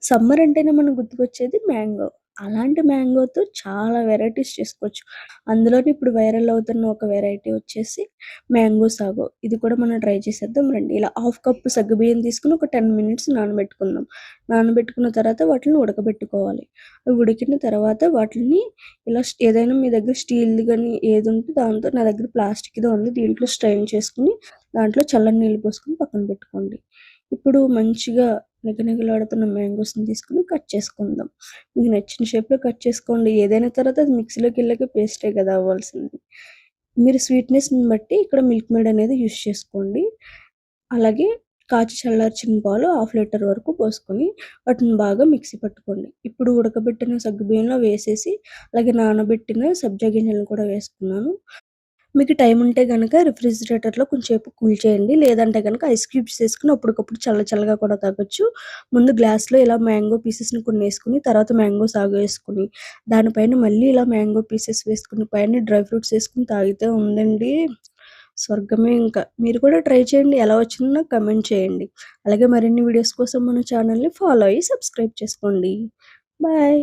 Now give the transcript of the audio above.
Summer అంటేనే మనకు గుర్తుకొచ్చేది mango. అలాంటి మ్యాంగోతో చాలా వెరైటీస్ చేసుకోవచ్చు. అందులోని ఇప్పుడు వైరల్ అవుతున్న ఒక వెరైటీ వచ్చేసి మ్యాంగో సాగో. ఇది కూడా మనం ట్రై చేసేద్దాం రండి. ఇలా హాఫ్ కప్ సగ్గుబియ్యం తీసుకొని ఒక 10 మినిట్స్ నానబెట్టుకుందాం. నానబెట్టుకున్న తర్వాత వాటిని ఉడకబెట్టుకోవాలి. అవి ఉడికిన తర్వాత వాటిని ఇలా ఏదైనా మీ దగ్గర స్టీల్‌ది గాని ఏదుంటే దాంతో, నా దగ్గర ప్లాస్టిక్‌దే ఉంది. దీంట్లో స్ట్రెయిన్ చేసుకొని దాంట్లో చల్లని నీళ్ళు పోసుకొని పక్కన పెట్టుకోండి. ఇప్పుడు మంచిగా నిగనిగలాడుతున్న మ్యాంగోస్‌ని తీసుకొని కట్ చేసుకుందాం. మీకు నచ్చిన షేప్‌లో కట్ చేసుకోండి. ఏదైనా తర్వాత అది మిక్సీలోకెళ్ళాక పేస్టే కదా అవ్వాల్సింది. మీరు స్వీట్‌నెస్‌ని బట్టి ఇక్కడ మిల్క్ మేడ్ అనేది యూజ్ చేసుకోండి. అలాగే కాచి చల్లార్చిన పాలు హాఫ్ లీటర్ వరకు పోసుకొని వాటిని బాగా మిక్సీ పట్టుకోండి. ఇప్పుడు ఉడకబెట్టిన సగ్గుబియ్యంలో వేసేసి అలాగే నానబెట్టిన సబ్జా గింజలను కూడా వేసుకున్నాను. మీకు టైం ఉంటే గనక రిఫ్రిజిరేటర్‌లో కొంచెంసేపు కూల్ చేయండి. లేదంటే గనక ఐస్ క్యూబ్స్ ఏసుకొని అప్పటికప్పుడు చల్లగా కూడా తాగొచ్చు. ముందు గ్లాస్‌లో ఇలా మ్యాంగో పీసెస్‌ని కొన్నేసుకొని, తర్వాత మ్యాంగో సాగో ఏసుకొని, దానిపైన మళ్ళీ ఇలా మ్యాంగో పీసెస్ వేసుకొని, పైన డ్రై ఫ్రూట్స్ ఏసుకొని తాగితే ఉందండి స్వర్గమే ఇంక. మీరు కూడా ట్రై చేయండి. ఎలా వచ్చిందో నాకు కామెంట్ చేయండి. అలాగే మరిన్ని వీడియోస్ కోసం మన ఛానెల్‌ని ఫాలో అయ్యి సబ్స్క్రైబ్ చేసుకోండి. బాయ్.